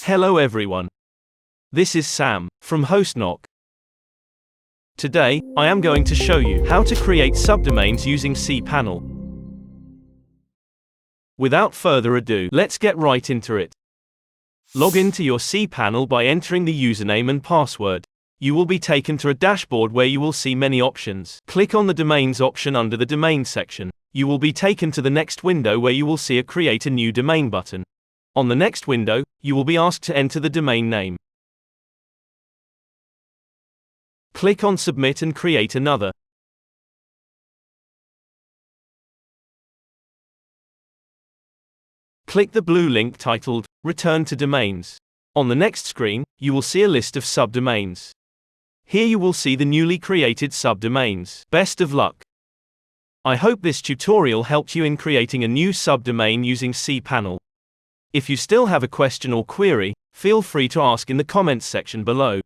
Hello everyone. This is Sam, from HostKnock. Today, I am going to show you how to create subdomains using cPanel. Without further ado, let's get right into it. Log into your cPanel by entering the username and password. You will be taken to a dashboard where you will see many options. Click on the Domains option under the Domain section. You will be taken to the next window where you will see a Create a New Domain button. On the next window, you will be asked to enter the domain name. Click on Submit and create another. Click the blue link titled, Return to Domains. On the next screen, you will see a list of subdomains. Here you will see the newly created subdomains. Best of luck! I hope this tutorial helped you in creating a new subdomain using cPanel. If you still have a question or query, feel free to ask in the comments section below.